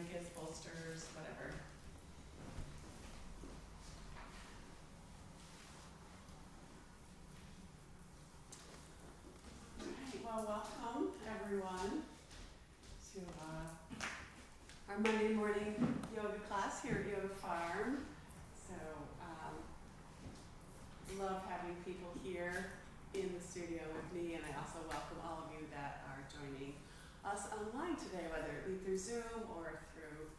blankets, bolsters, whatever. Alright, well, welcome everyone to our Monday morning yoga class here at Yoga Farm. So, love having people here in the studio with me, and I also welcome all of you that are joining us online today, whether it be through Zoom or through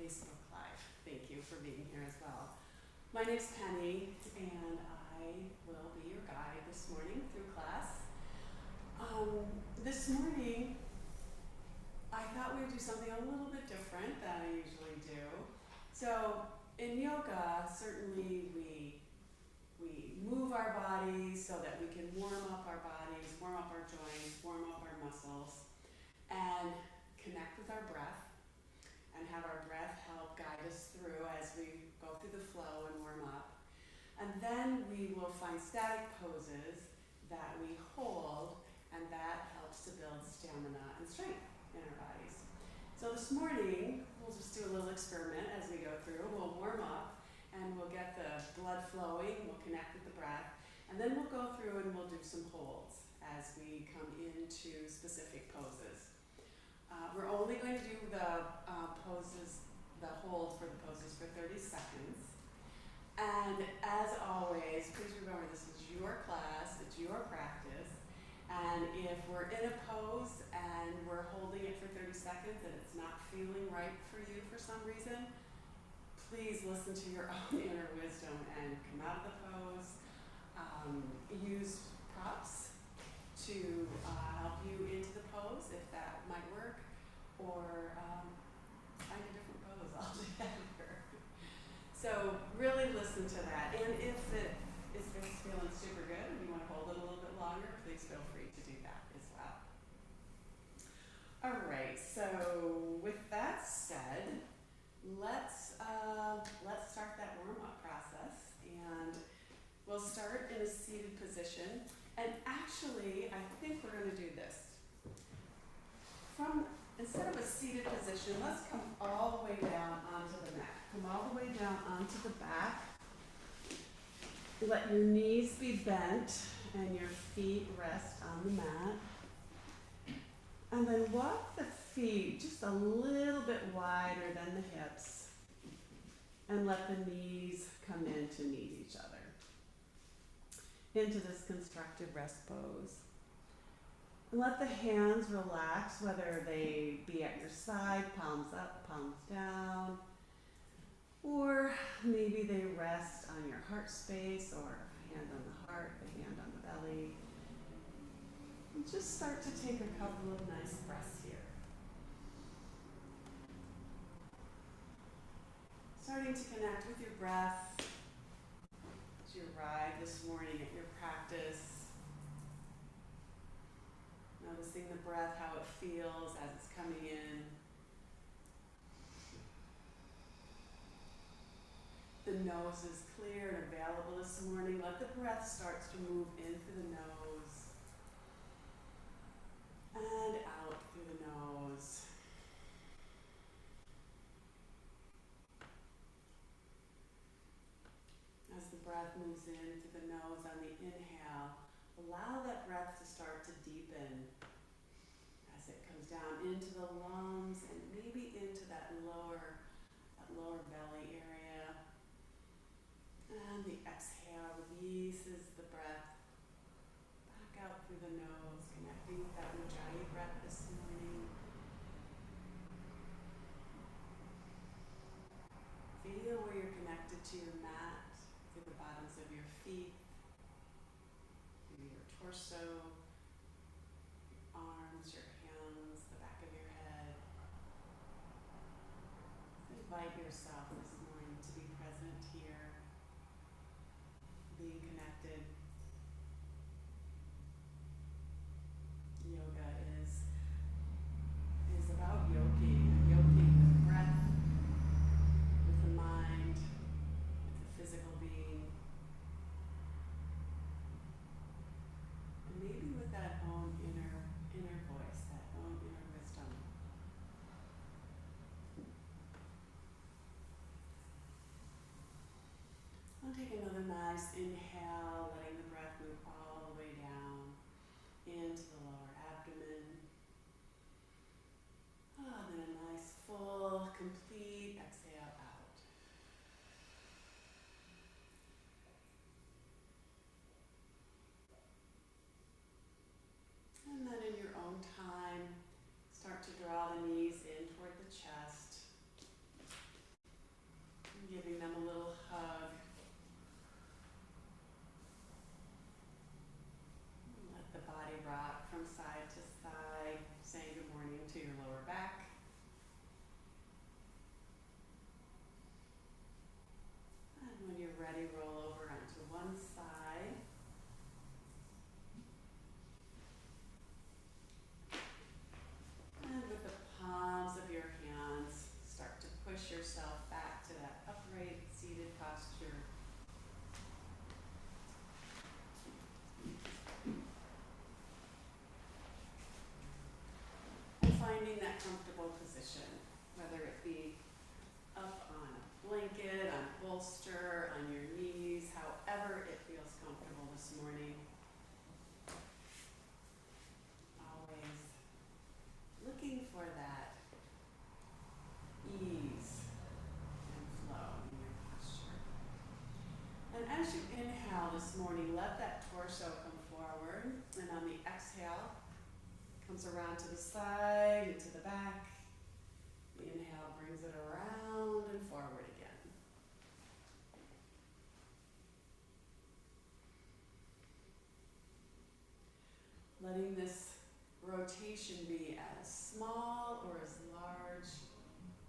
Facebook Live. Thank you for being here as well. My name's Penny, and I will be your guide this morning through class. This morning, I thought we would do something a little bit different than I usually do. So, in yoga, certainly we move our bodies so that we can warm up our bodies, warm up our joints, warm up our muscles, and connect with our breath, and have our breath help guide us through as we go through the flow and warm up. And then we will find static poses that we hold, and that helps to build stamina and strength in our bodies. So this morning, we'll just do a little experiment as we go through. We'll warm up, and we'll get the blood flowing, we'll connect with the breath, and then we'll go through and we'll do some holds as we come into specific poses. We're only going to do the poses, the hold for the poses for 30 seconds. And as always, please remember this is your class, it's your practice. And if we're in a pose and we're holding it for 30 seconds and it's not feeling right for you for some reason, please listen to your own inner wisdom and come out of the pose. Use props to help you into the pose if that might work, or find a different pose altogether. So really listen to that, and if it's feeling super good and you want to hold it a little bit longer, please feel free to do that as well. All right, so with that said, let's start that warm-up process, and we'll start in a seated position. And actually, I think we're going to do this. Instead of a seated position, let's come all the way down onto the mat. Come all the way down onto the back. Let your knees be bent and your feet rest on the mat. And then walk the feet just a little bit wider than the hips, and let the knees come in to meet each other into this constructive rest pose. And let the hands relax, whether they be at your side, palms up, palms down, or maybe they rest on your heart space, or a hand on the heart, a hand on the belly. And just start to take a couple of nice breaths here. Starting to connect with your breath as you arrive this morning at your practice. Noticing the breath, how it feels as it's coming in. The nose is clear and available this morning. Let the breath start to move in through the nose and out through the nose. As the breath moves in through the nose on the inhale, allow that breath to start to deepen as it comes down into the lungs and maybe into that lower belly area. And the exhale releases the breath back out through the nose, connecting with that Ujjayi breath this morning. Feel where you're connected to your mat, through the bottoms of your feet, through your torso, your arms, your hands, the back of your head. Invite yourself this morning to be present here, being connected. Yoga is about yoking the breath with the mind, with the physical being, and maybe with that own inner voice, that own inner wisdom. nice inhale, letting the breath move all the way down into the lower abdomen. Then a nice full, complete exhale out. And then in your own time, start to draw the knees in toward the chest, and giving them a little hug. Let the body rock from side to side, saying good morning to your lower back. And when you're ready, roll over onto one side. And with the palms of your hands, start to push yourself back to that upright seated posture. And finding that comfortable position, whether it be up on a blanket, on a bolster, on your knees, however it feels comfortable this morning. Always looking for that ease and flow in your posture. And as you inhale this morning, let that torso come forward, and on the exhale, comes around to the side and to the back. The inhale brings it around and forward again. Letting this rotation be as small or as large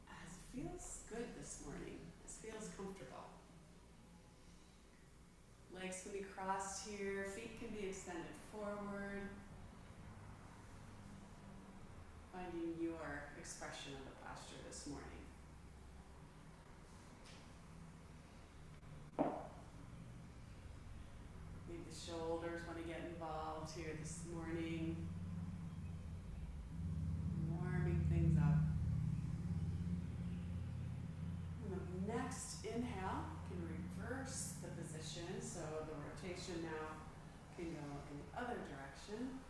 as feels good this morning, as feels comfortable. Legs can be crossed here, feet can be extended forward. Finding your expression of the posture this morning. Maybe the shoulders want to get involved here this morning. Warming things up. And the next inhale can reverse the position, so the rotation now can go in the other direction.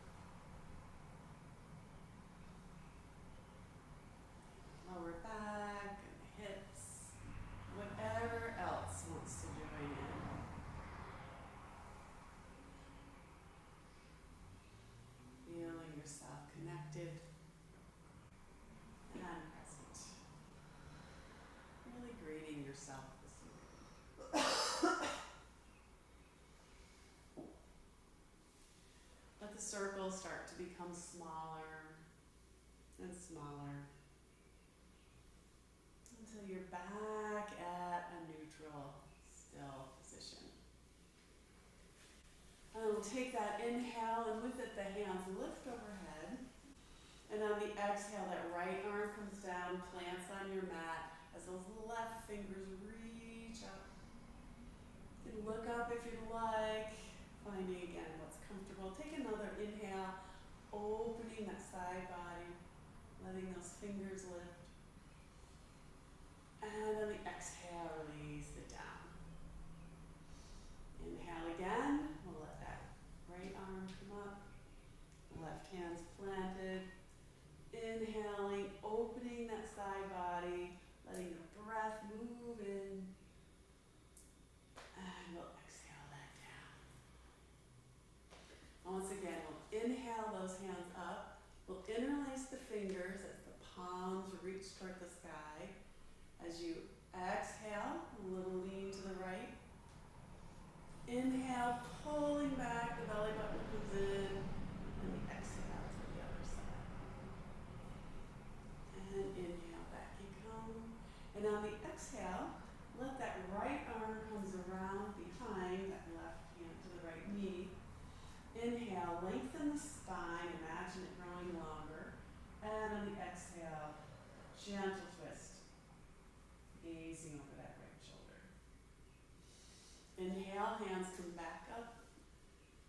Lower back and the hips, whatever else wants to join in. Feeling yourself connected and present. Really greeting yourself this morning. Let the circles start to become smaller and smaller, until you're back at a neutral, still position. And we'll take that inhale, and with it the hands lift overhead. And on the exhale, that right arm comes down, plants on your mat as those left fingers reach up. You can look up if you'd like, finding again what's comfortable. Take another inhale, opening that side body, letting those fingers lift. And on the exhale, release it down. Inhale again. We'll let that right arm come up. Left hand's planted. Inhaling, opening that side body, letting the breath move in. And we'll exhale that down. Once again, we'll inhale those hands up. We'll interlace the fingers as the palms reach toward the sky. As you exhale, a little lean to the right. Inhale, pulling back, the belly button comes in, and the exhale to the other side. And inhale, back you come. And on the exhale, let that right arm comes around behind that left hand to the right knee. Inhale, lengthen the spine, imagine it growing longer. And on the exhale, gentle twist. Gazing over that right shoulder. Inhale, hands come back up.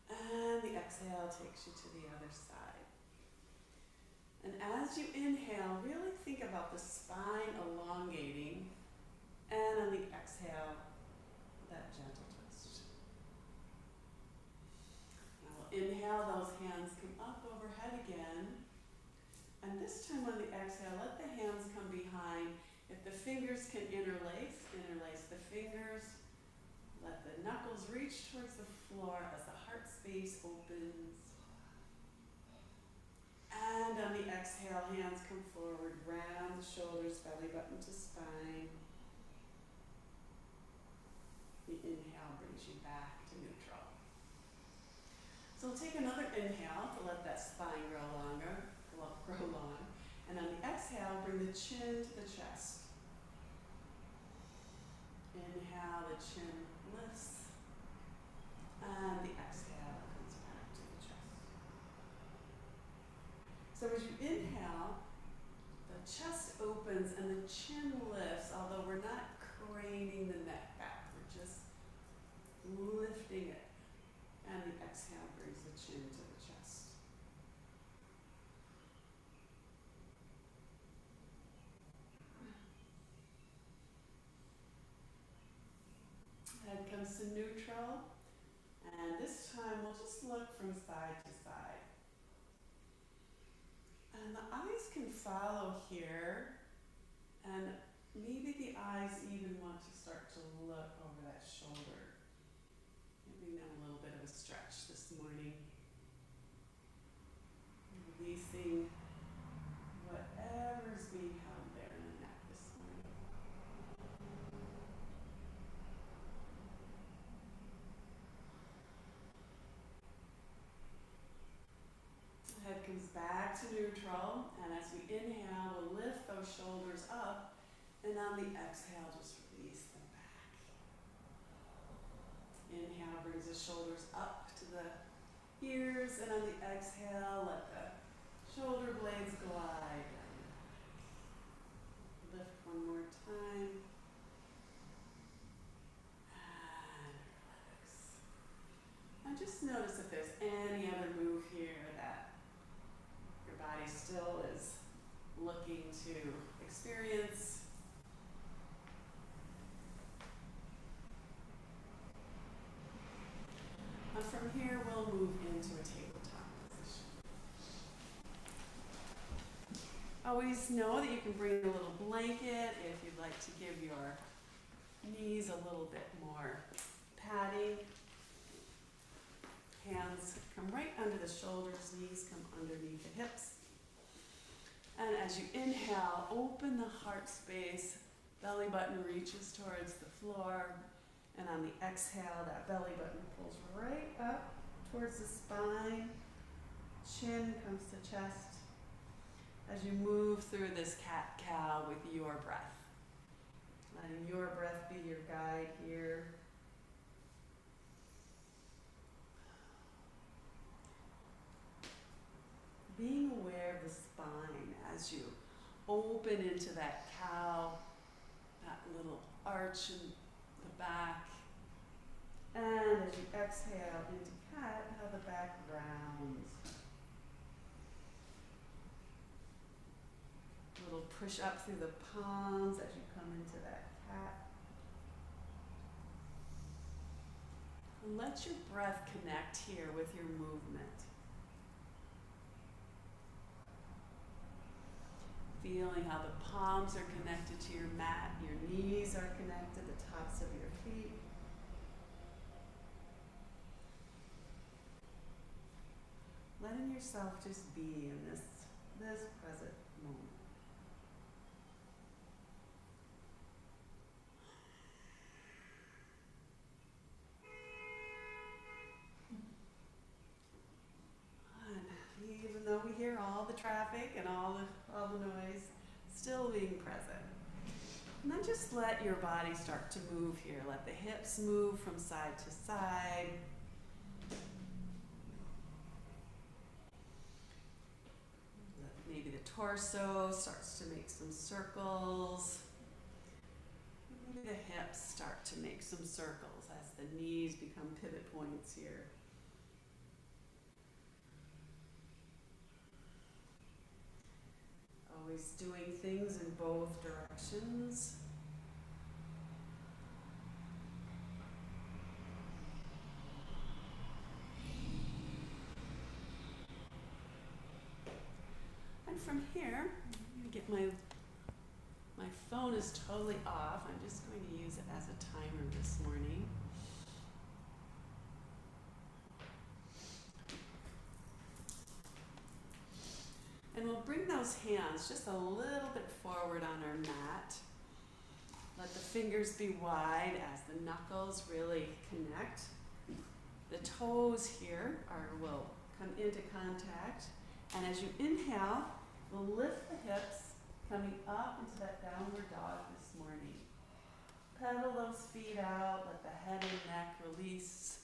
And the exhale takes you to the other side. And as you inhale, really think about the spine elongating. And on the exhale, that gentle twist. inhale, those hands come up overhead again. And this time on the exhale, let the hands come behind. If the fingers can interlace the fingers. Let the knuckles reach towards the floor as the heart space opens. And on the exhale, hands come forward, round the shoulders, belly button to spine. The inhale brings you back to neutral. So we'll take another inhale to let that spine grow long. And on the exhale, bring the chin to the chest. Inhale, the chin lifts. And the exhale comes back to the chest. So as you inhale, the chest opens and the chin lifts, although we're not craning the neck back. We're just lifting it. And the exhale brings the chin to the chest. Head comes to neutral. And this time we'll just look from side to side. And the eyes can follow here. And maybe the eyes even want to start to look over that shoulder. Giving them a little bit of a stretch this morning. Releasing whatever's being held there in the neck this morning. Head comes back to neutral, and as we inhale, we'll lift those shoulders up, and on the exhale, just release them back. Inhale brings the shoulders up to the ears, and on the exhale, let the shoulder blades glide down the back. Lift one more time. And relax. And just notice if there's any other move here that your body still is looking to experience. And from here, we'll move into a tabletop position. Always know that you can bring a little blanket if you'd like to give your knees a little bit more padding. Hands come right under the shoulders, knees come underneath the hips. And as you inhale, open the heart space, belly button reaches towards the floor. And on the exhale, that belly button pulls right up towards the spine. Chin comes to chest. As you move through this cat-cow with your breath. Letting your breath be your guide here. Being aware of the spine as you open into that cow, that little arch in the back. And as you exhale into cat, how the back rounds. A little push up through the palms as you come into that cat. And let your breath connect here with your movement. Feeling how the palms are connected to your mat, your knees are connected, the tops of your feet. Letting yourself just be in this present moment. And even though we hear all the traffic and all the noise, still being present. And then just let your body start to move here. Let the hips move from side to side. Maybe the torso starts to make some circles. Maybe the hips start to make some circles as the knees become pivot points here. Always doing things in both directions. from here, I'm gonna get my phone is totally off. I'm just going to use it as a timer this morning. And we'll bring those hands just a little bit forward on our mat. Let the fingers be wide as the knuckles really connect. The toes here will come into contact. And as you inhale, we'll lift the hips, coming up into that downward dog this morning. Pedal those feet out, let the head and neck release.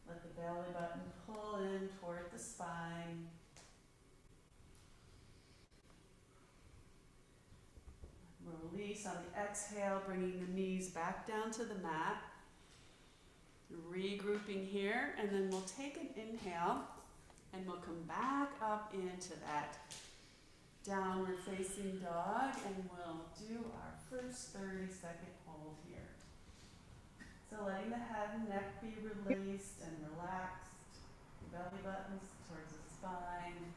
Let the belly button pull in toward the spine. Release on the exhale, bringing the knees back down to the mat. Regrouping here, and then we'll take an inhale, and we'll come back up into that downward facing dog, and we'll do our first 30-second hold here. So letting the head and neck be released and relaxed, the belly buttons towards the spine.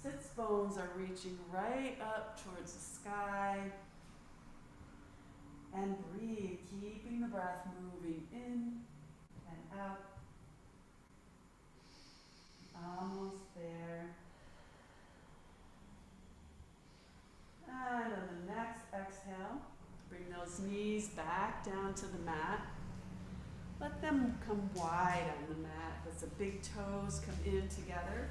Sits bones are reaching right up towards the sky. And breathe, keeping the breath moving in and out. Almost there. And on the next exhale, bring those knees back down to the mat. Let them come wide on the mat as the big toes come in together.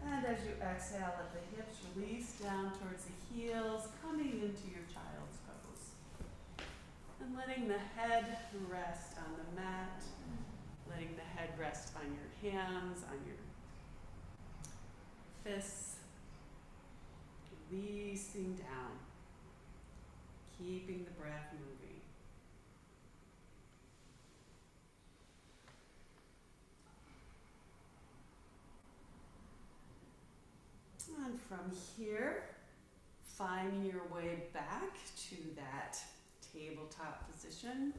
And as you exhale, let the hips release down towards the heels, coming into your child's pose. And letting the head rest on the mat, letting the head rest on your hands, on your fists, releasing down, keeping the breath moving. And from here, finding your way back to that tabletop position.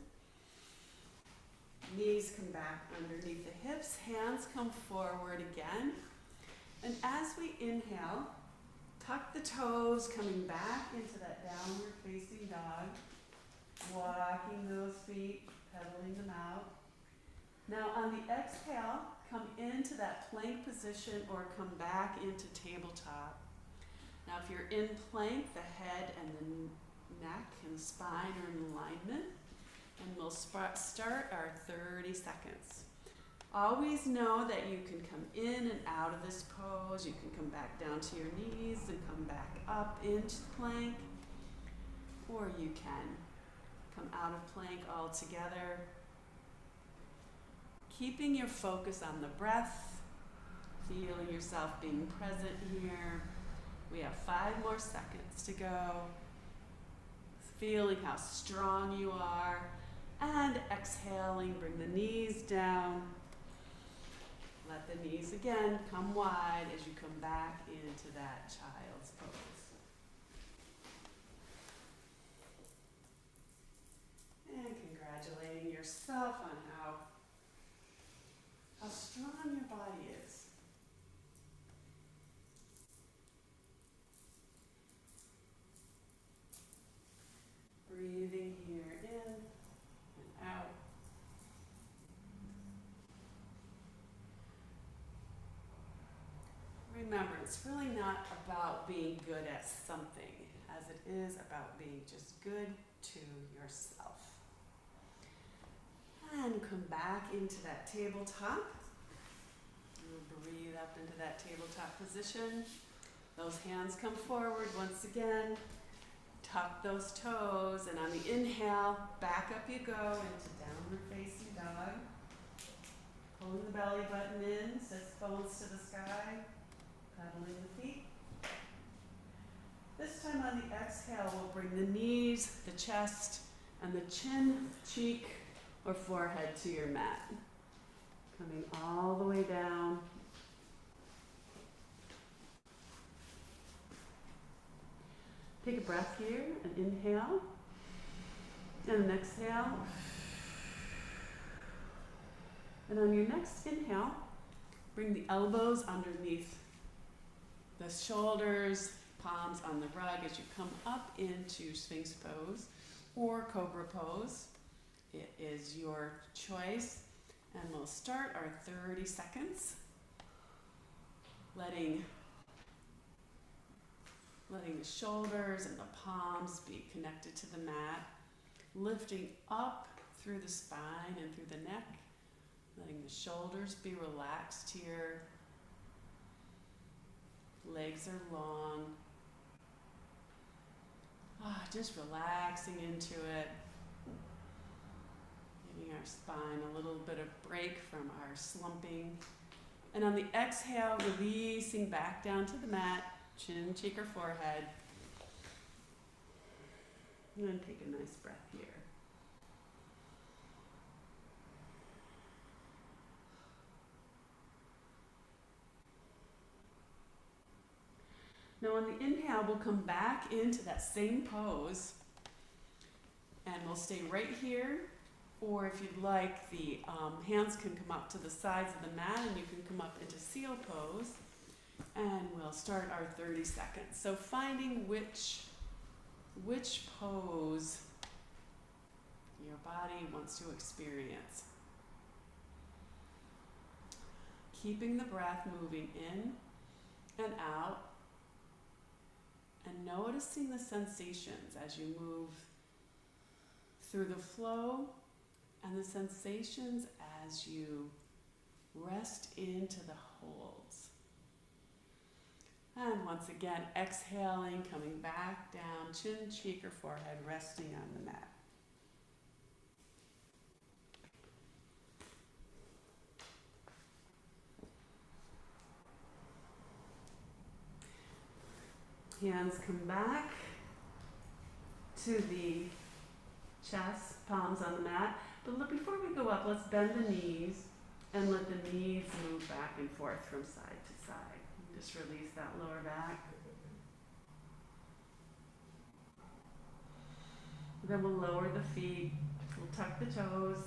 Knees come back underneath the hips, hands come forward again. And as we inhale, tuck the toes, coming back into that downward facing dog, walking those feet, pedaling them out. Now on the exhale, come into that plank position or come back into tabletop. Now if you're in plank, the head and the neck and the spine are in alignment, and we'll start our 30 seconds. Always know that you can come in and out of this pose. You can come back down to your knees and come back up into plank, or you can come out of plank altogether. Keeping your focus on the breath, feeling yourself being present here. We have 5 more seconds to go. Feeling how strong you are, and exhaling, bring the knees down. Let the knees again come wide as you come back into that child's pose. And congratulating yourself on how strong your body is. Breathing here in and out. Remember, it's really not about being good at something, as it is about being just good to yourself. And come back into that tabletop. Breathe up into that tabletop position. Those hands come forward once again. Tuck those toes, and on the inhale, back up you go into downward facing dog. Pulling the belly button in, sits bones to the sky, pedaling the feet. This time on the exhale, we'll bring the knees, the chest, and the chin, cheek, or forehead to your mat. Coming all the way down. Take a breath here, and inhale, and an exhale. And on your next inhale, bring the elbows underneath the shoulders, palms on the rug as you come up into Sphinx pose or Cobra pose. It is your choice. And we'll start our 30 seconds. Letting the shoulders and the palms be connected to the mat. Lifting up through the spine and through the neck. Letting the shoulders be relaxed here. Legs are long. Just relaxing into it. Giving our spine a little bit of break from our slumping. And on the exhale, releasing back down to the mat, chin, cheek, or forehead. And then take a nice breath here. Now on the inhale, we'll come back into that same pose. And we'll stay right here. Or if you'd like, the hands can come up to the sides of the mat and you can come up into seal pose. And we'll start our 30 seconds. So finding which pose your body wants to experience. Keeping the breath moving in and out. And noticing the sensations as you move through the flow and the sensations as you rest into the holds. And once again, exhaling, coming back down, chin, cheek, or forehead, resting on the mat. Hands come back to the chest, palms on the mat. But look, before we go up, let's bend the knees and let the knees move back and forth from side to side. Just release that lower back. Then we'll lower the feet, we'll tuck the toes,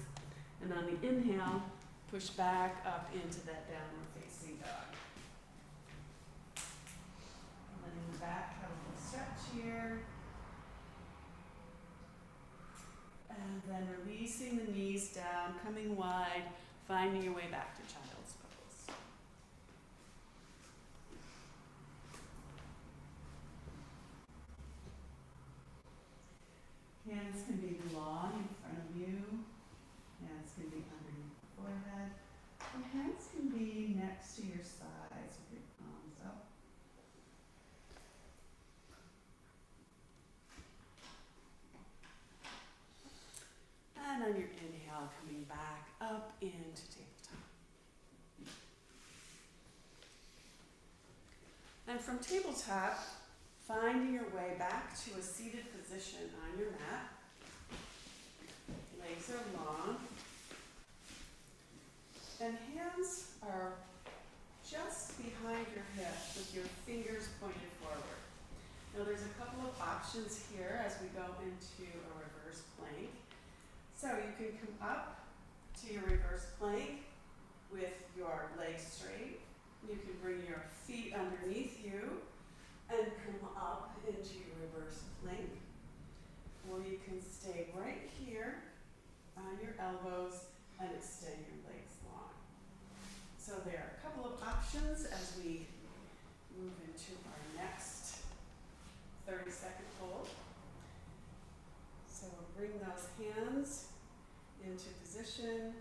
and on the inhale, push back up into that downward facing dog. Letting the back have a little stretch here. And then releasing the knees down, coming wide, finding your way back to child's pose. Hands can be long in front of you. Hands can be underneath the forehead. And hands can be next to your sides with your palms up. And on your inhale, coming back up into tabletop. And from tabletop, finding your way back to a seated position on your mat. Legs are long. And hands are just behind your hip with your fingers pointed forward. Now there's a couple of options here as we go into a reverse plank. So you can come up to your reverse plank with your legs straight. You can bring your feet underneath you and come up into your reverse plank. Or you can stay right here on your elbows and extend your legs long. So there are a couple of options as we move into our next 30-second hold. So we'll bring those hands into position,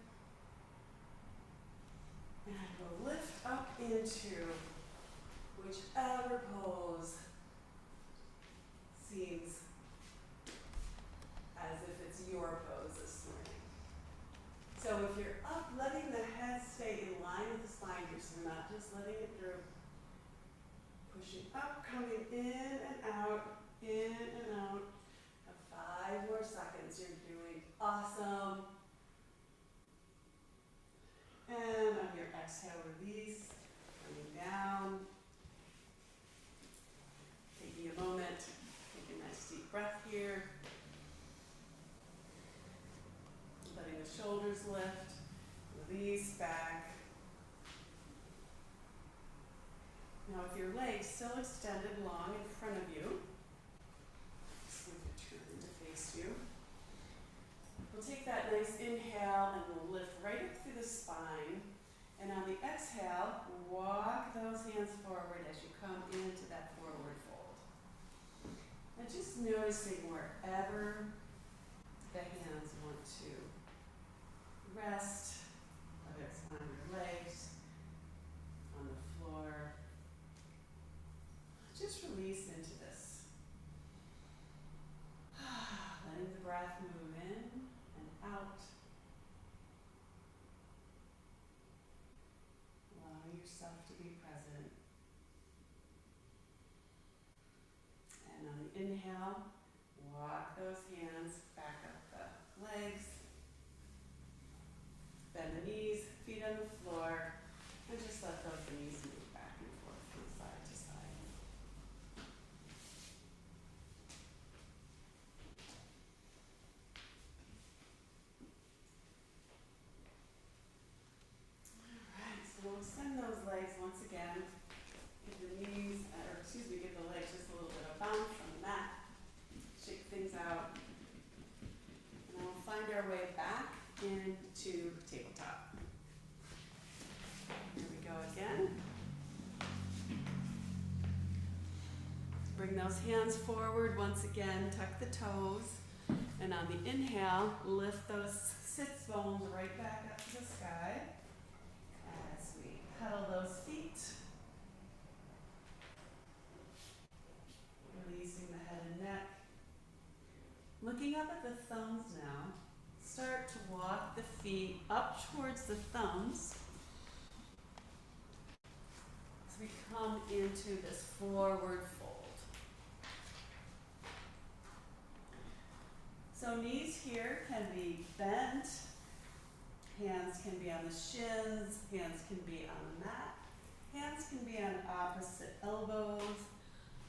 and we'll lift up into whichever pose seems as if it's your pose this morning. So if you're up, letting the head stay in line with the spine here, so you're not just letting it droop. Pushing up, coming in and out, in and out. 5 more seconds. You're doing awesome. And on your exhale, release, coming down. Taking a moment, take a nice deep breath here. Letting the shoulders lift, release back. Now Now with your legs still extended long in front of you, just going to turn to face you. We'll take that nice inhale and we'll lift right up through the spine. And on the exhale, walk those hands forward as you come into that forward fold. And just noticing wherever the hands want to rest, whether it's on your legs, on the floor. Just release into this. Letting the breath move in and out. Allow yourself to be present. And on the inhale, walk those hands back up the legs. Bend the knees, feet on the floor, and just let those knees move back and forth from side to side. Alright, so we'll extend those legs once again. Give the knees, give the legs just a little bit of bounce on the mat. Shake things out. And then we'll find our way back into tabletop. Here we go again. Bring those hands forward once again, tuck the toes. And on the inhale, lift those sits bones right back up to the sky as we pedal those feet. Releasing the head and neck. Looking up at the thumbs now, start to walk the feet up towards the thumbs as we come into this forward fold. So knees here can be bent, hands can be on the shins, hands can be on the mat, hands can be on opposite elbows,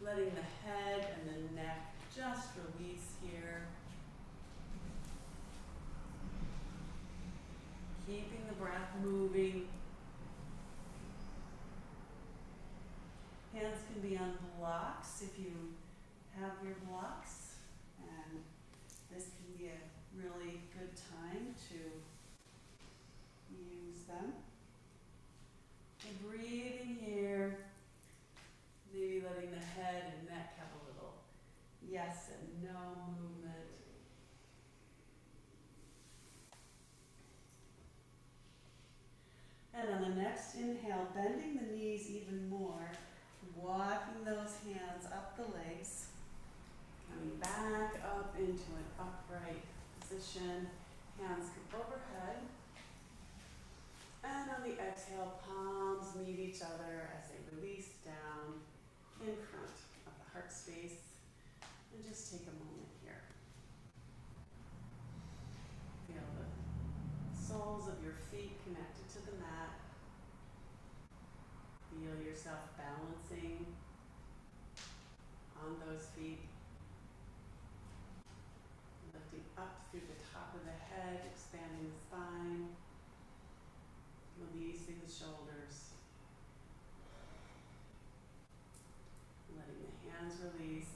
letting the head and the neck just release here. Keeping the breath moving. Hands can be on blocks if you have your blocks, and this can be a really good time to use them. And breathing here, maybe letting the head and neck have a little yes and no movement. And on the next inhale, bending the knees even more, walking those hands up the legs, coming back up into an upright position, hands come overhead. And on the exhale, palms meet each other as they release down in front of the heart space. And just take a moment here. Feel the soles of your feet connected to the mat. Feel yourself balancing on those feet. Lifting up through the top of the head, expanding the spine. Releasing the shoulders. Letting the hands release.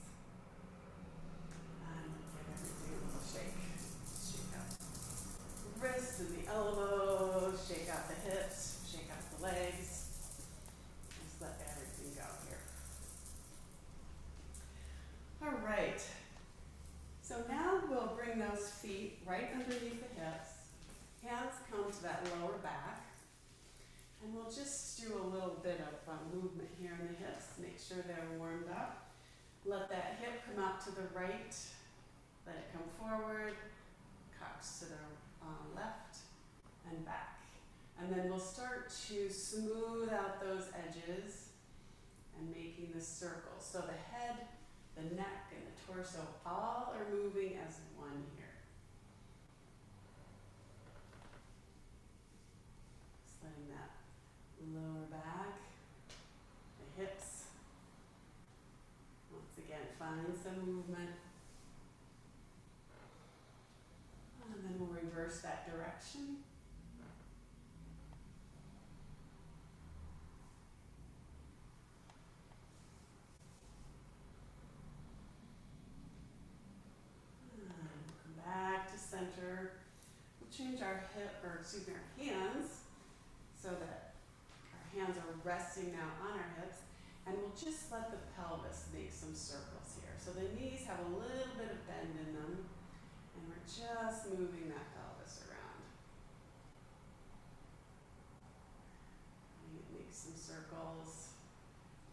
And give everything a little shake. Shake out the wrists and the elbows. Shake out the hips. Shake out the legs. Just let everything go here. All right. So now we'll bring those feet right underneath the hips. Hands come to that lower back. And we'll just do a little bit of movement here in the hips. Make sure they're warmed up. Let that hip come out to the right. Let it come forward. Cocks to the left and back. And then we'll start to smooth out those edges and making this circle. So the head, the neck, and the torso all are moving as one here. Just letting that lower back, the hips. Once again, find some movement. And then we'll reverse that direction. our hands, so that our hands are resting now on our hips, and we'll just let the pelvis make some circles here. So the knees have a little bit of bend in them, and we're just moving that pelvis around. Make some circles,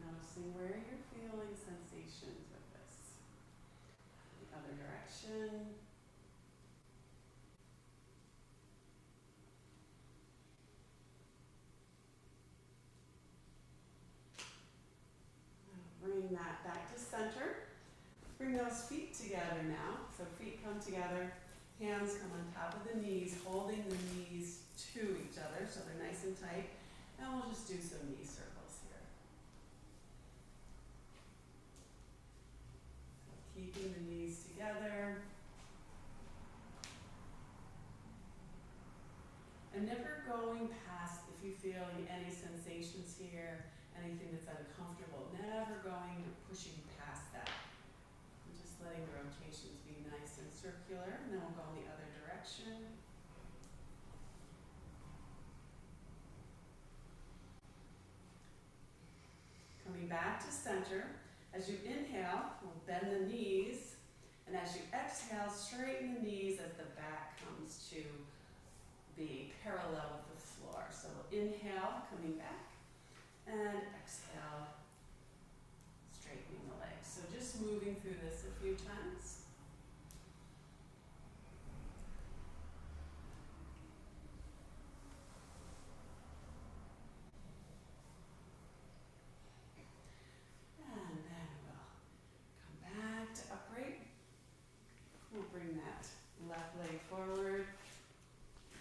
noticing where you're feeling sensations with this. The other direction. Bring that back to center. Bring those feet together now. So feet come together, hands come on top of the knees, holding the knees to each other so they're nice and tight. And we'll just do some knee circles here. So keeping the knees together. And never going past, if you're feeling any sensations here, anything that's uncomfortable, never going or pushing past that. And just letting the rotations be nice and circular, and then we'll go in the other direction. Coming back to center. As you inhale, we'll bend the knees, and as you exhale, straighten the knees as the back comes to be parallel with the floor. So inhale, coming back, and exhale, straightening the legs. So just moving through this a few times. And then we'll come back to upright. We'll bring that left leg forward,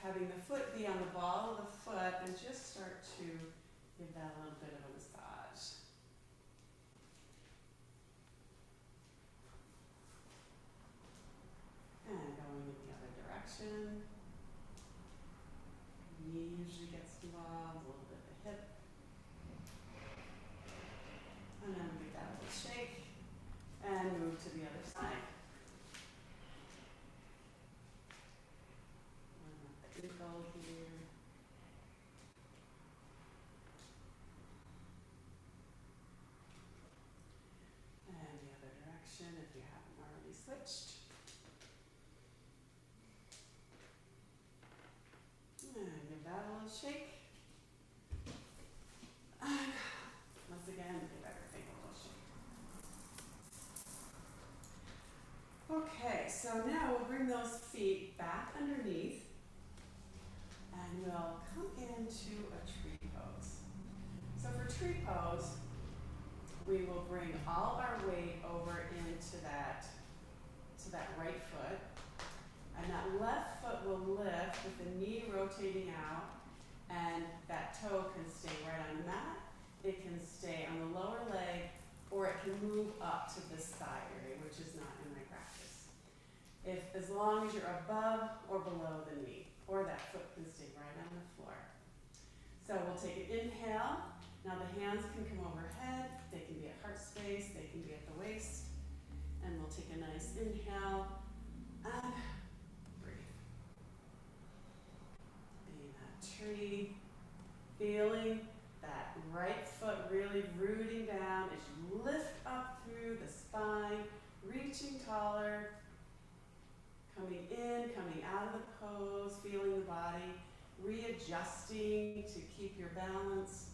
having the foot be on the ball of the foot, and just start to give that a little bit of a massage. And going in the other direction. Knee usually gets involved, a little bit of the hip. And then give that a little shake, and move to the other side. And let the ankle here. And the other direction if you haven't already switched. And give that a little shake. And once again, give everything a little shake. Okay, so now we'll bring those feet back underneath, and we'll come into a tree pose. So for tree pose, we will bring all our weight over into that right foot, and that left foot will lift with the knee rotating out, and that toe can stay right on the mat. It can stay on the lower leg, or it can move up to this thigh area, which is not in my practice. As long as you're above or below the knee, or that foot can stay right on the floor. So we'll take an inhale. Now the hands can come overhead, they can be at heart space, they can be at the waist. And we'll take a nice inhale and breathe. Being that tree, feeling that right foot really rooting down as you lift up through the spine, reaching taller, coming in, coming out of the pose, feeling the body, readjusting to keep your balance.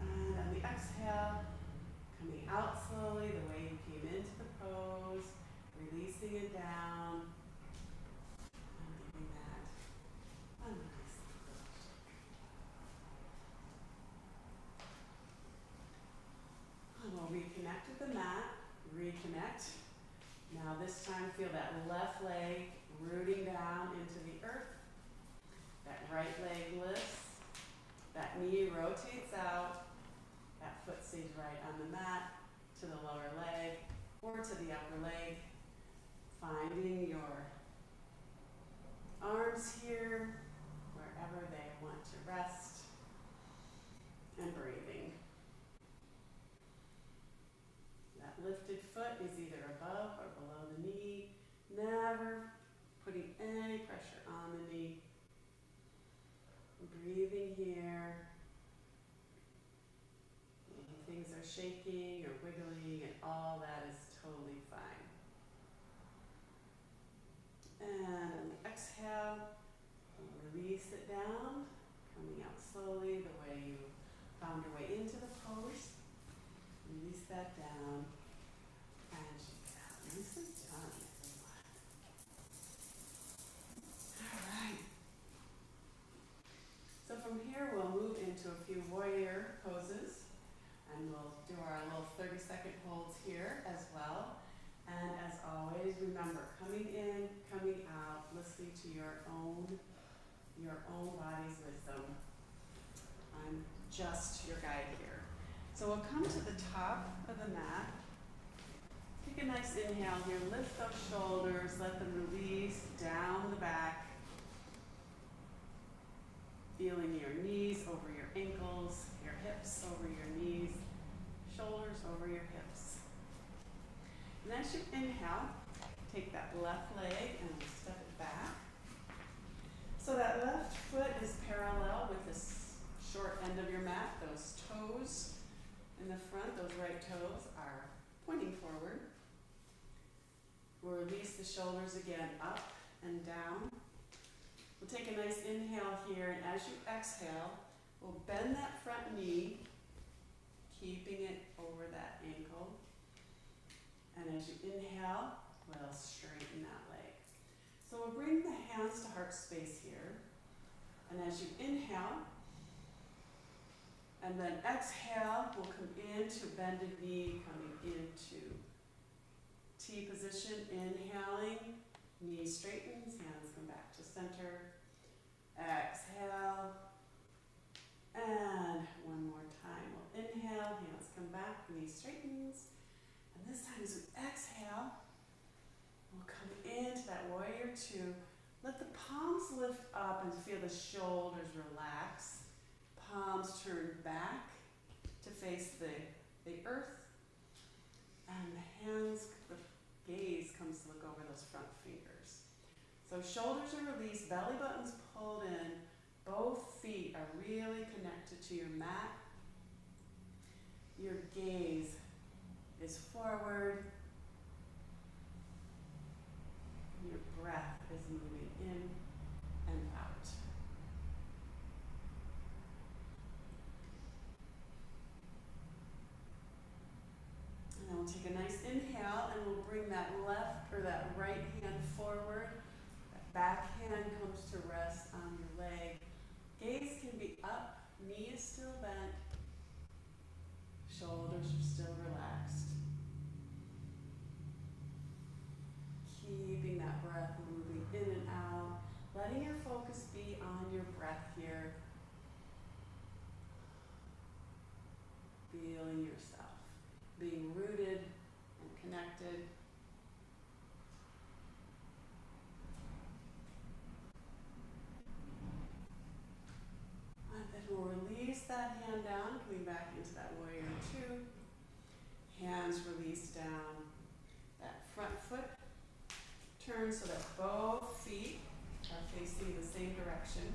And on the exhale, coming out slowly the way you came into the pose, releasing it down, and giving that a nice little shake. And we'll reconnect with the mat, reconnect. Now this time feel that left leg rooting down into the earth. That right leg lifts, that knee rotates out, that foot stays right on the mat, to the lower leg or to the upper leg. Finding your arms here, wherever they want to rest, and breathing. That lifted foot is either above or below the knee. Never putting putting any pressure on the knee. Breathing here. Maybe things are shaking or wiggling, and all that is totally fine. And on the exhale, release it down, coming out slowly the way you found your way into the pose. Release that down, and nicely done, everyone. All right. So from here, we'll move into a few warrior poses, and we'll do our little 30-second holds here as well. And as always, remember, coming in, coming out, listening to your own body's wisdom. I'm just your guide here. So we'll come to the top of the mat. Take a nice inhale here, lift those shoulders, let them release down the back. Feeling your knees over your ankles, your hips over your knees, shoulders over your hips. And as you inhale, take that left leg and step it back. So that left foot is parallel with the short end of your mat. Those toes in the front, those right toes are pointing forward. We'll release the shoulders again up and down. We'll take a nice inhale here, and as you exhale, we'll bend that front knee, keeping it over that ankle. And as you inhale, we'll straighten that leg. So we'll bring the hands to heart space here. And as you inhale, and then exhale, we'll come into bended knee, coming into T position, inhaling, knee straightens, hands come back to center. Exhale. And one more time, we'll inhale, hands come back, knee straightens. And this time as we exhale, we'll come into that warrior two. Let the palms lift up and feel the shoulders relax. Palms turn back to face the earth. And the hands, the gaze comes to look over those front fingers. So shoulders are released, belly button's pulled in. Both feet are really connected to your mat. Your gaze is forward. Your breath is moving in and out. And then we'll take a nice inhale, and we'll bring that left or that right hand forward. That back hand comes to rest on your leg. Gaze can be up, knee is still bent, shoulders are still relaxed. Keeping that breath moving in and out, letting your focus be on your breath here. Feeling yourself, being rooted and connected. And then we'll release that hand down, coming back into that warrior two. Hands release down. That front foot turns so that both feet are facing the same direction.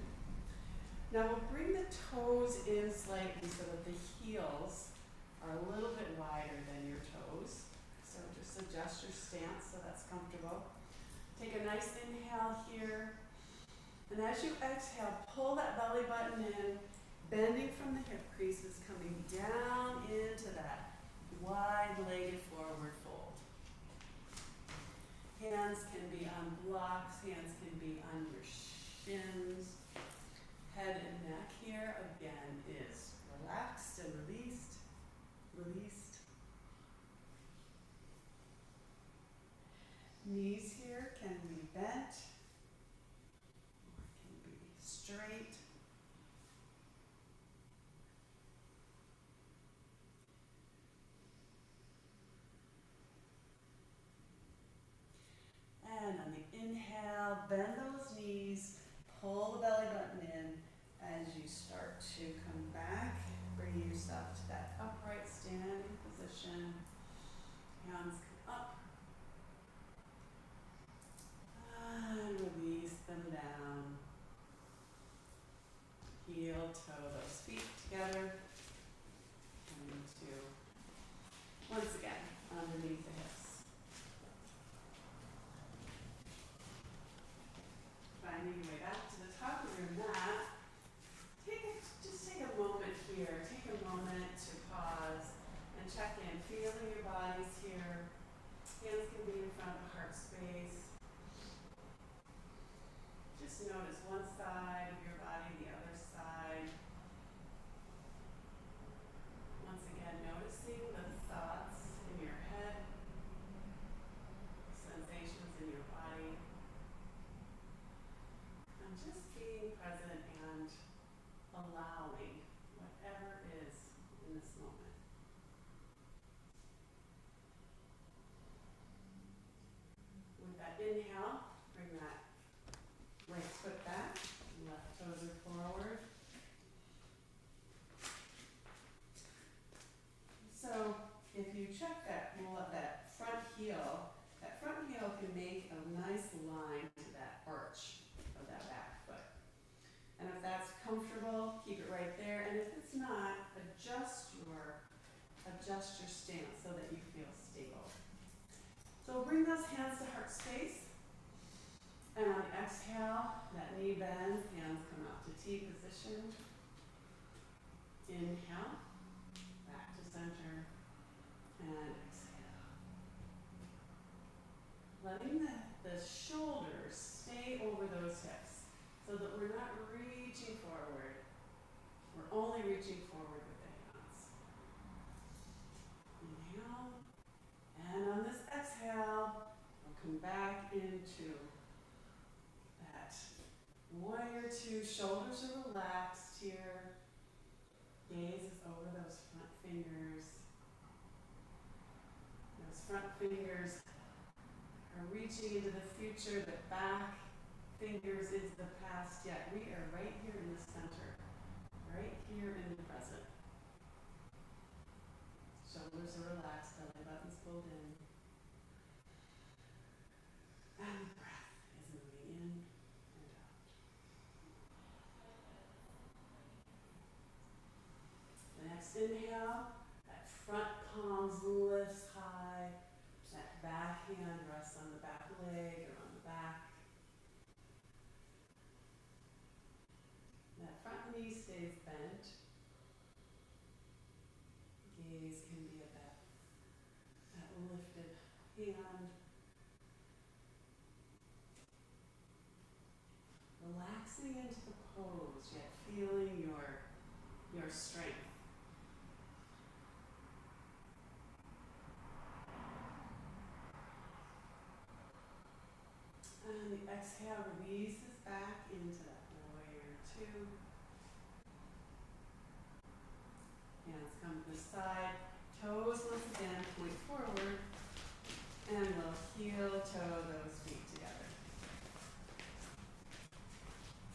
Now we'll bring the toes in slightly so that the heels are a little bit wider than your toes. So just adjust your stance so that's comfortable. Take a nice inhale here. And as you exhale, pull that belly button in, bending from the hip creases, coming down into that wide-legged forward fold. Hands can be on blocks, hands can be on your shins. Head and neck here, again, is relaxed and released, released. Knees here can be bent, or can be straight. And on the inhale, bend those knees, pull the belly button in as you start to come back, bringing yourself to that upright standing position. Hands come up. And release. heel toe those feet together. Coming to, once again, underneath the hips. Finding your way back to the top of your mat. Just take a moment here. Take a moment to pause and check in, feeling your bodies here. Hands can be in front of heart space. Just notice one side of your body, the other side. Once again, noticing the thoughts in your head, sensations in your body, and just being present and allowing whatever is in this moment. With that inhale, bring that right foot back, left toes are forward. So if you check that front heel can make a nice line to that arch of that back foot. And if that's comfortable, keep it right there. And if it's not, adjust your stance so that you feel stable. So bring those hands to heart space. And on the exhale, that knee bends, hands come out to T position. Inhale, back to center, and exhale. Letting the shoulders stay over those hips so that we're not reaching forward. We're only reaching forward with the hands. Inhale, and on this exhale, we'll come back into that warrior two. Shoulders are relaxed here. Gaze is over those front fingers. Those front fingers are reaching into the future, the back fingers into the past, yet we are right here in the center, right here in the present. Shoulders are relaxed, belly button's pulled in. And the breath is moving in and out. The next inhale, that front palms lifts high, that back hand rests on the back leg or on the back. That front knee stays bent. Gaze can be at that lifted hand. Relaxing into the pose, yet feeling your strength. And the exhale releases back into that warrior two. Hands come to the side, toes once again point forward, and we'll heel toe those feet together.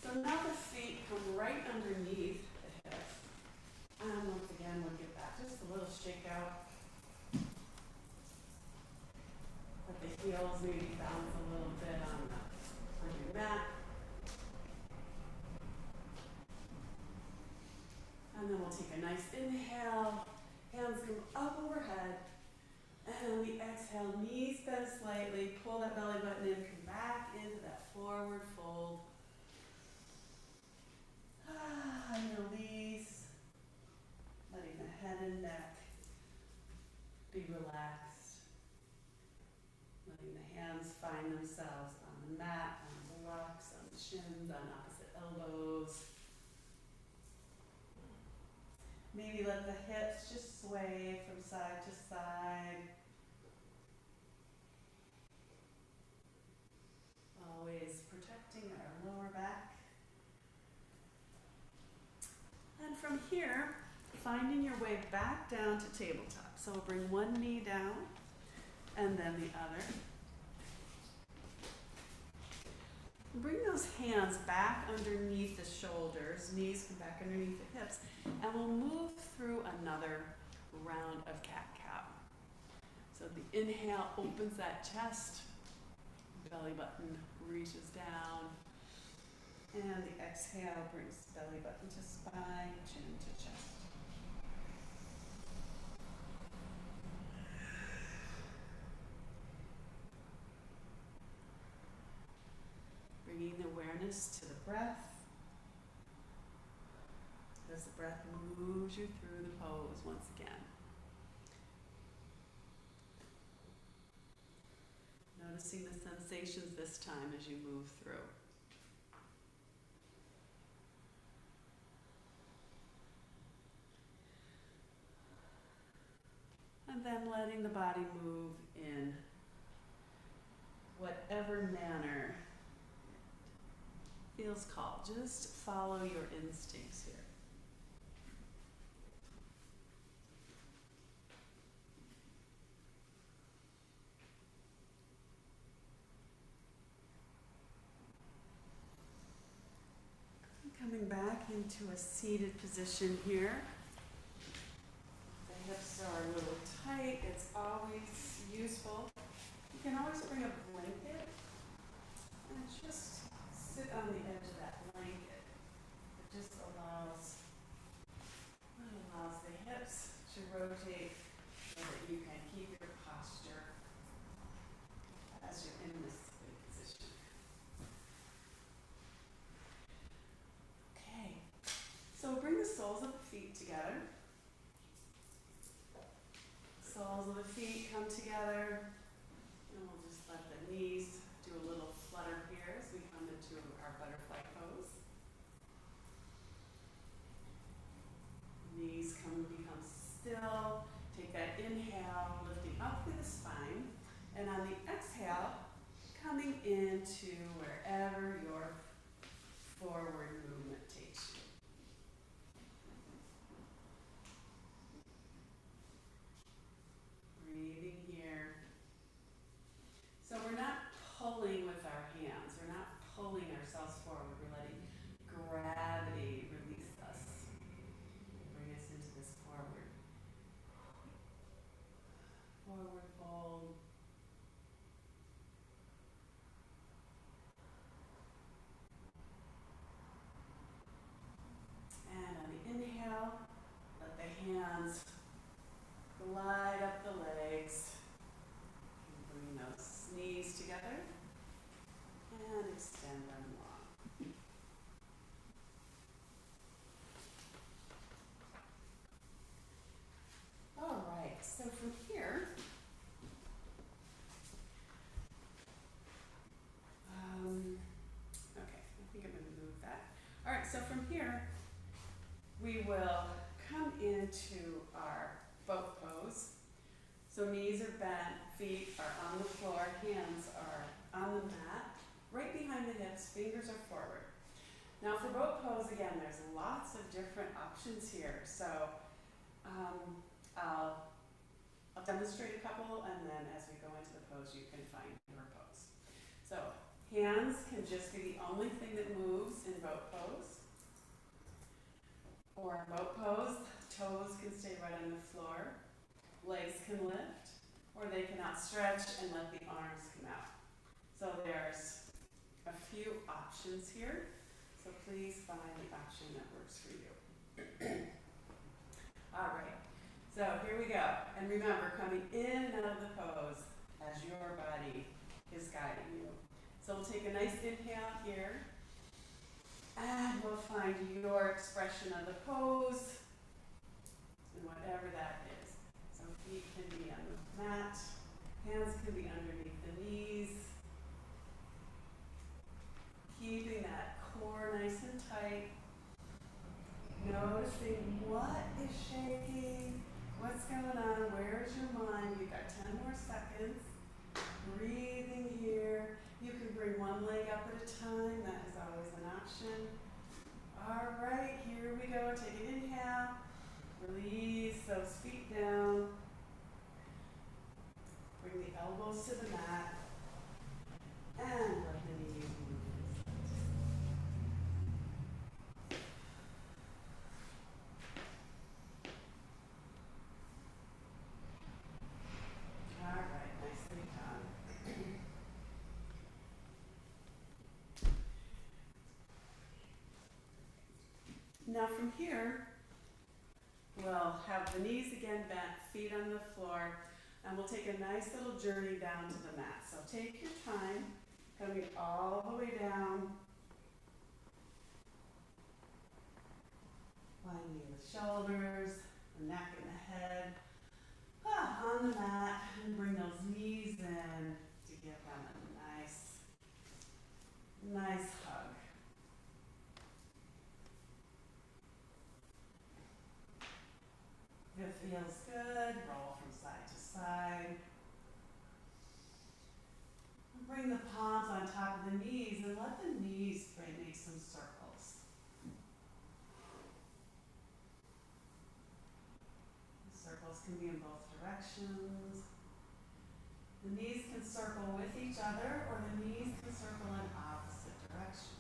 So now the feet come right underneath the hips. And once again, we'll give that just a little shake out. Let the heels maybe bounce a little bit on your mat. And then we'll take a nice inhale. Hands come up overhead. And on the exhale, knees bend slightly. Pull that belly button in. Come back into that forward fold. And release. Letting the head and neck be relaxed. Letting the hands find themselves on the mat, on the blocks, on the shins, on opposite elbows. Maybe let the hips just sway from side to side. Always protecting our lower back. And from here, finding your way back down to tabletop. So we'll bring one knee down and then the other. Bring those hands back underneath the shoulders, knees come back underneath the hips, and we'll move through another round of cat-cow. So the inhale opens that chest, belly button reaches down. And the exhale brings belly button to spine, chin to chest. Bringing the awareness to the breath as the breath moves you through the pose once again. Noticing the sensations this time as you move through. And then letting the body move in whatever manner it feels called. Just follow your instincts here. Coming back into a seated position here. The hips are a little tight. It's always useful. You can always bring a blanket and just sit on the edge of that blanket. It just allows the hips to rotate so that you can keep your posture as you're in this seated position. Okay, so bring the soles of the feet together. Soles of the feet come together, and we'll just let the knees do a little flutter here as we come into our butterfly pose. Knees become still. Take that inhale, lifting up through the spine, and on the exhale, coming into wherever your forward movement takes you. Breathing here. So we're not pulling with our hands. We're not pulling ourselves forward. We're letting gravity release us. Bring us into this forward fold. And on the inhale, let the hands glide up the legs. Bring those knees together and extend them long. All right, so from here, okay, I think I'm going to move that. All right, so from here, we will come into our boat pose. So knees are bent, feet are on the floor, hands are on the mat, right behind the hips, fingers are forward. Now for boat pose, again, there's lots of different options here. So I'll demonstrate a couple, and then as we go into the pose, you can find your pose. So hands can just be the only thing that moves in boat pose. Or in boat pose, toes can stay right on the floor, legs can lift, or they can outstretch and let the arms come out. So there's a few options here, so please find the option that works for you. All right, so here we go. And remember, coming in and out of the pose as your body is guiding you. So we'll take a nice inhale here, and we'll find your expression of the pose, and whatever that is. So feet can be on the mat, hands can be underneath the knees. Keeping that core nice and tight. Noticing what is shaking, what's going on, where's your mind. You've got 10 more seconds. Breathing here. You can bring one leg up at a time. That is always an option. All right, here we go. Take an inhale. Release those feet down. Bring the elbows to the mat. And let the knees move. All right, nicely done. Now from here, we'll have the knees again bent, feet on the floor, and we'll take a nice little journey down to the mat. So take your time, coming all the way down, finding the shoulders, the neck and the head, on the mat, and bring those knees in to give them a nice hug. If it feels good, roll from side to side. Bring the palms on top of the knees and let the knees make some circles. The circles can be in both directions. The knees can circle with each other, or the knees can circle in opposite directions.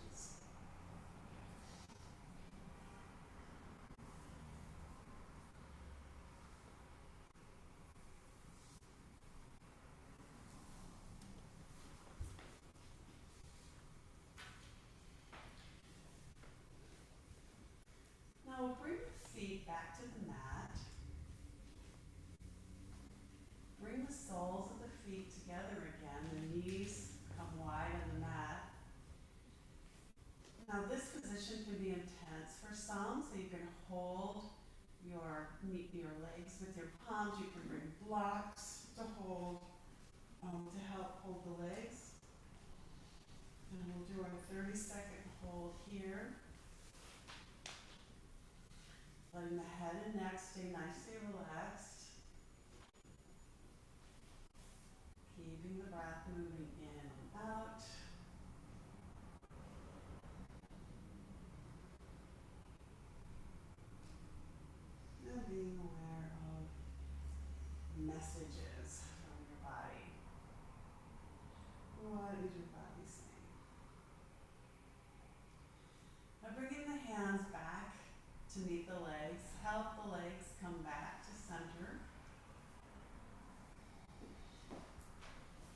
Now we'll bring the feet back to the mat. Bring the soles of the feet together again. The knees come wide on the mat. Now this position can be intense for some, so you can hold your legs with your palms. You can bring blocks to hold, to help hold the legs. And we'll do our 30-second hold here. Letting the head and neck stay nicely relaxed. Keeping the breath moving in and out. And being aware of messages from your body. What is your body saying? Now bringing the hands back to meet the legs. Help the legs come back to center.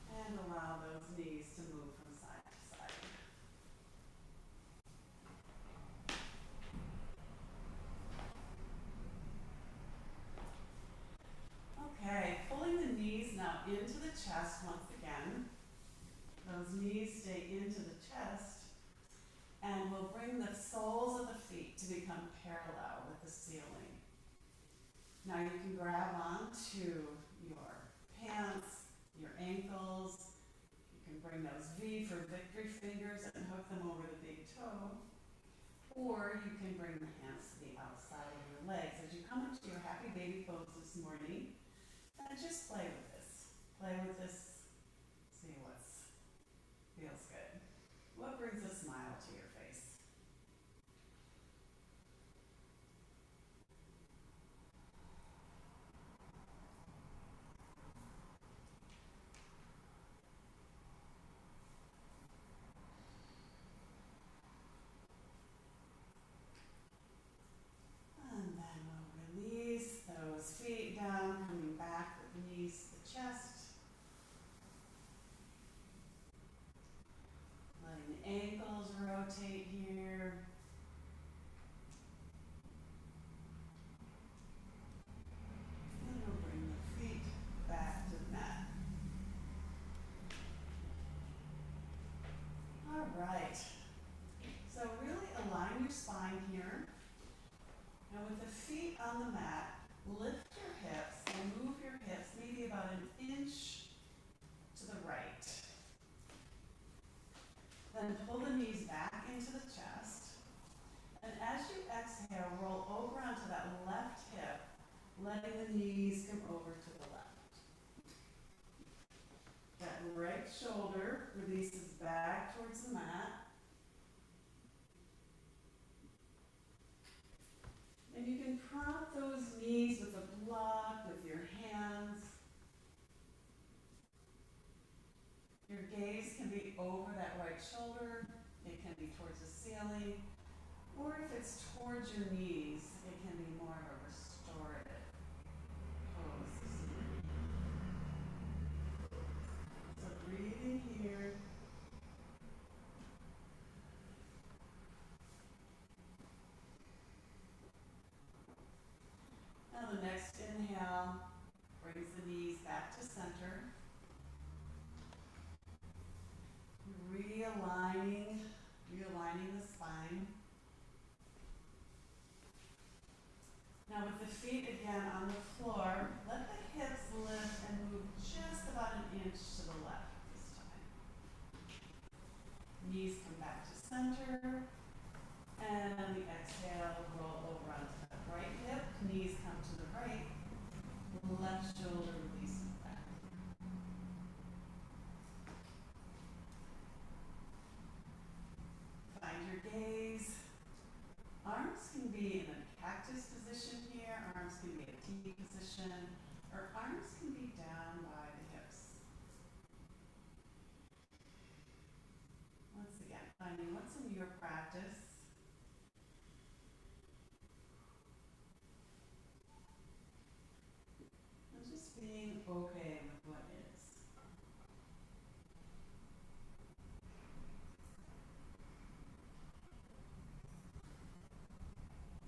And allow those knees to move from side to side. Okay, pulling the knees now into the chest once again. Those knees stay into the chest. And we'll bring the soles of the feet to become parallel with the ceiling. Now you can grab onto your pants, your ankles. You can bring those V for victory fingers and hook them over the big toe. Or you can bring the hands to the outside of your legs as you come into your happy baby pose this morning. And just play with this. Play with this. See what feels good. What brings a smile to your face? And then we'll release those feet down, coming back with knees to the chest. Letting the ankles rotate here. And we'll bring the feet back to the mat. All right. So really align your spine here. Now with the feet on the mat, lift your hips and move your hips maybe about an inch to the right. Then pull the knees back into the chest. And as you exhale, roll over onto that left hip, letting the knees come over to the left. That right shoulder releases back towards the mat. And you can prop those knees with a block, with your hands. Your gaze can be over that right shoulder. It can be towards the ceiling. Or if it's towards your knees, it can be more of a restorative pose this morning. So breathing here. On the next inhale, brings the knees back to center. Realigning the spine. Now with the feet again on the floor, let the hips lift and move just about an inch to the left this time. Knees come back to center. And on the exhale, roll over onto the right hip. Knees come to the right. Left shoulder releases back. Find your gaze. Arms can be in a cactus position here. Arms can be a T position. Or arms can be down by the hips. Once again, finding what's in your practice. And just being okay with what is.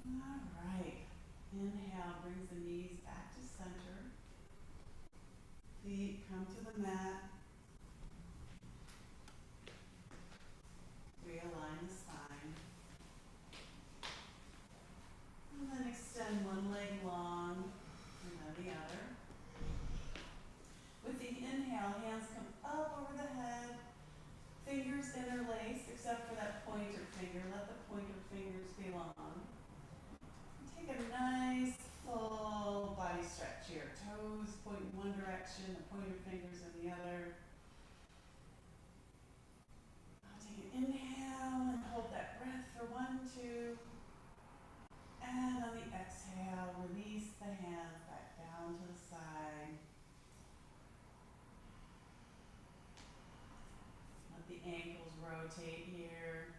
All right. Inhale brings the knees back to center. Feet come to the mat. Realign the spine. And then extend one leg long and then the other. With the inhale, hands come up over the head. Fingers interlace except for that pointer finger. Let the pointer fingers be long. Take a nice full body stretch here. Toes point in one direction, the pointer fingers in the other. I'll take an inhale and hold that breath for 1, 2. And on the exhale, release the hands back down to the side. Let the ankles rotate here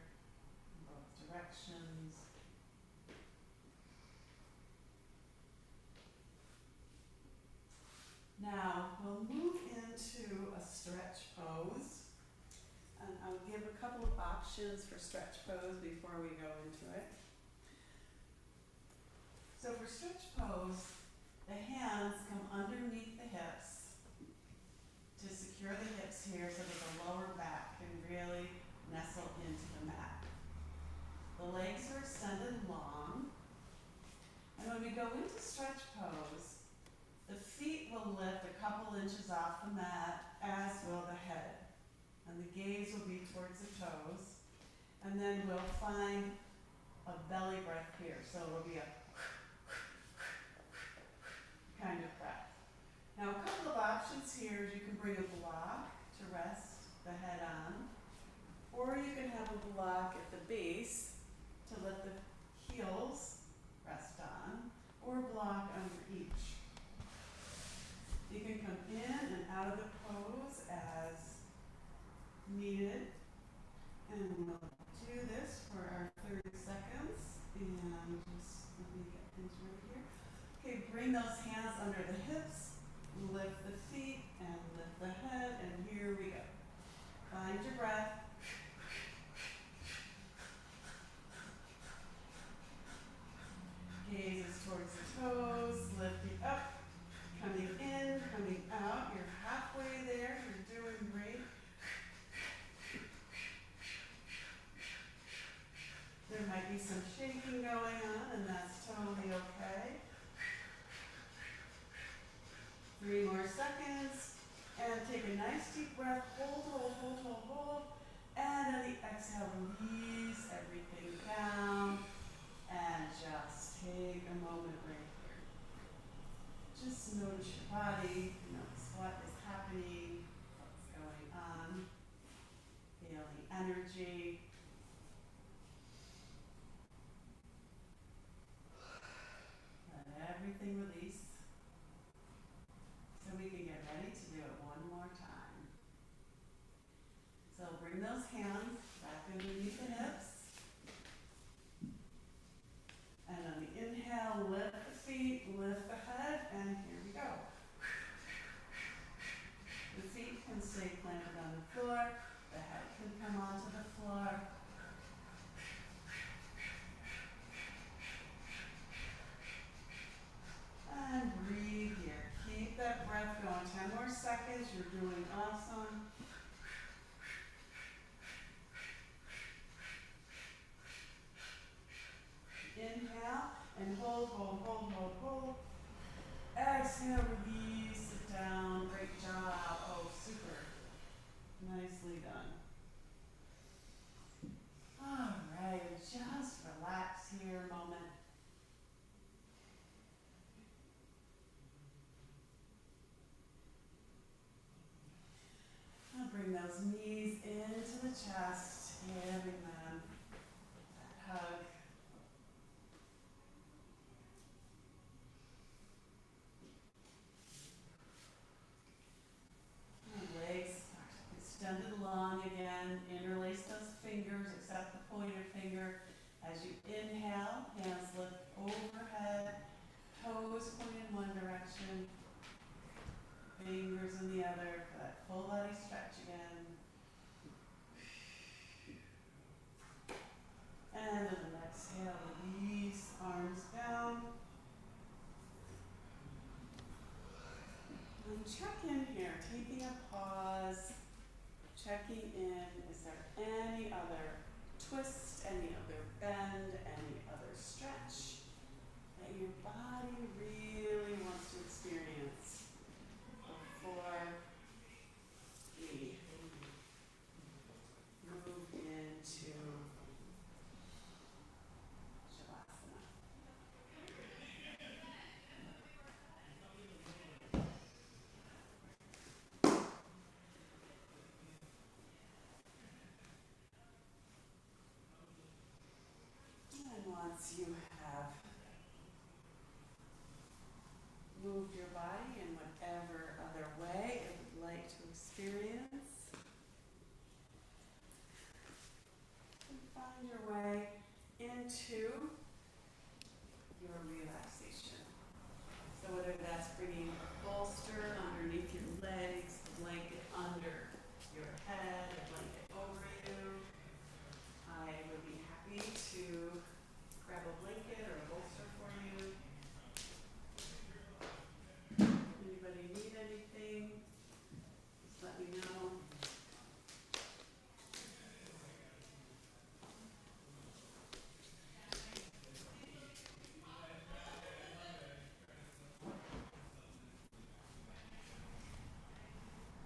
in both directions. Now, we'll move into a stretch pose. And I'll give a couple of options for stretch pose before we go into it. So for stretch pose, the hands come underneath the hips to secure the hips here so that the lower back can really nestle into the mat. The legs are extended long. And when we go into stretch pose, the feet will lift a couple inches off the mat, as will the head. And the gaze will be towards the toes. And then we'll find a belly breath here. So it'll be a kind of breath. Now a couple of options here is you can bring a block to rest the head on. Or you can have a block at the base to let the heels rest on. Or a block under each. You can come in and out of the pose as needed. And we'll do this for our 30 seconds. And just let me get things right here. Okay, bring those hands under the hips. Lift the feet and lift the head. And here we go. Find your breath. Gaze is towards the toes. Lifting up. Coming in, coming out, you're halfway there, you're doing great. There might be some shaking going on, and that's totally okay. 3 more seconds, and take a nice deep breath, hold. And on the exhale, release everything down, and just take a moment right here. Just notice your body, notice what is happening, what's going on, feeling energy. Let everything release so we can get ready to do it one more time. So bring those hands back underneath the hips. And on the inhale, lift the feet, lift the head, and here we go. The feet can stay planted on the floor, the head can come onto the floor. you're doing awesome. Inhale and hold, hold, hold, hold, hold. Exhale, release it down. Great job. Oh, super. Nicely done. All right, just relax here a moment. Now bring those knees into the chest, giving them that hug. Legs extended long again. Interlace those fingers, except the pointer finger. As you inhale, hands lift overhead, toes point in one direction, fingers in the other for that full body stretch again. And then an exhale, release, arms down. And check in here, taking a pause, checking in. Is there any other twist, any other bend, any other stretch that your body really wants to experience before we move into Shavasana? And once you have moved your body in whatever other way it would like to experience, and find your way into your relaxation. So whether that's bringing a bolster underneath your legs, a blanket under your head, a blanket over you, I would be happy to grab a blanket or a bolster for you. Anybody need anything? Just let me know.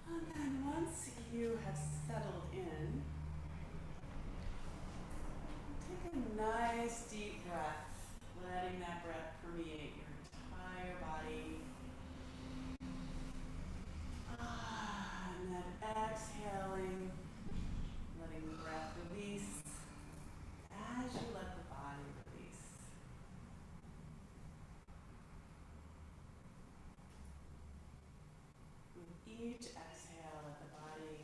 And then once you have settled in, take a nice deep breath, letting that breath permeate your entire body. And then exhaling, letting the breath release as you let the body release. With each exhale, let the body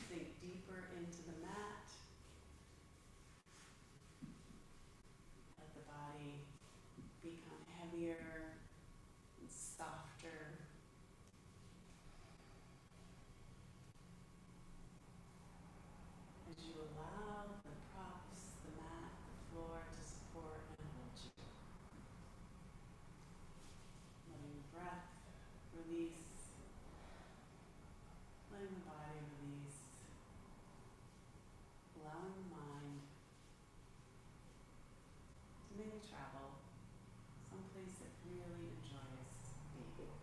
sink deeper into the mat. Let the body become heavier and softer. As you allow the props, the mat, the floor to support and hold you. Letting the breath release, letting the body release, allowing the mind to maybe travel someplace it really enjoys being.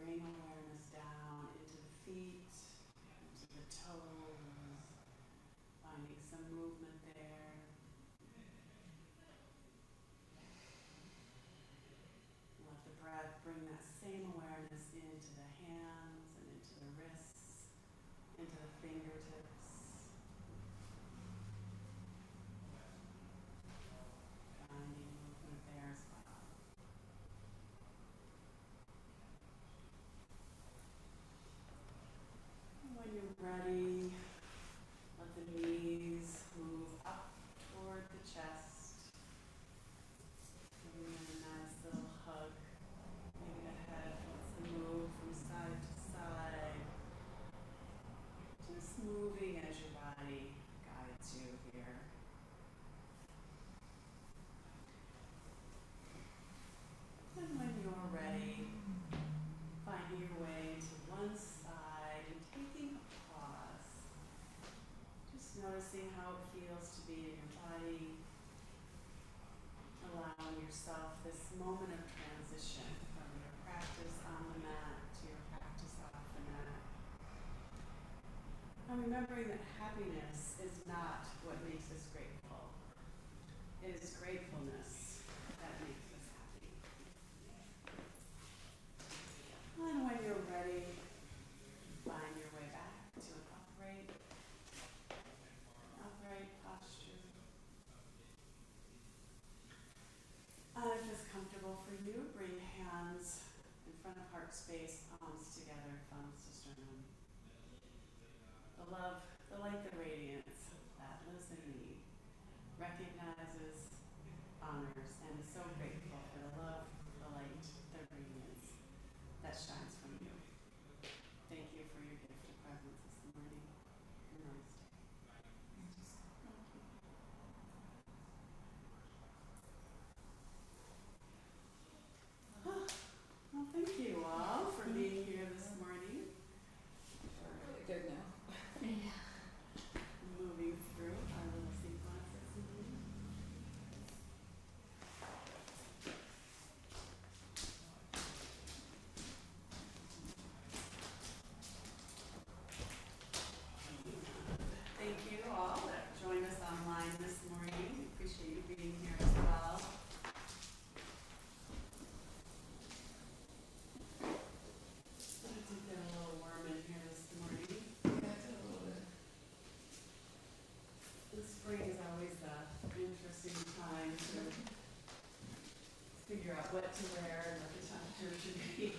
bring awareness down into the feet, into the toes, finding some movement there. Let the breath bring that same awareness into the hands and into the wrists, into the fingertips. Finding movement there as well. And when you're ready, let the knees move up toward the chest. Giving it a nice little hug. Maybe the head wants to move from side to side. Just moving as your body guides you here. And when you're ready, finding your way to one side and taking a pause. Just noticing how it feels to be in your body. Allowing yourself this moment of transition from your practice on the mat to your practice off the mat. And remembering that happiness is not what makes us grateful. It is gratefulness that makes us happy. And when you're ready, find your way back to an upright posture. If it's comfortable for you, bring hands in front of heart space, palms together, thumbs to sternum. The love, the light, the radiance that lives in me recognizes, honors, and is so grateful for the love, the light, the radiance that shines from you. Thank you for your gift of presence this morning. Namaste. Well, thank you all for being here this morning. Really good now. Yeah. Moving through our little sequences. Thank you all that joined us online this morning. Appreciate you being here as well. I did get a little warm in here this morning. Yeah, I did a little bit. The spring is always an interesting time to figure out what to wear and what the temperature should be.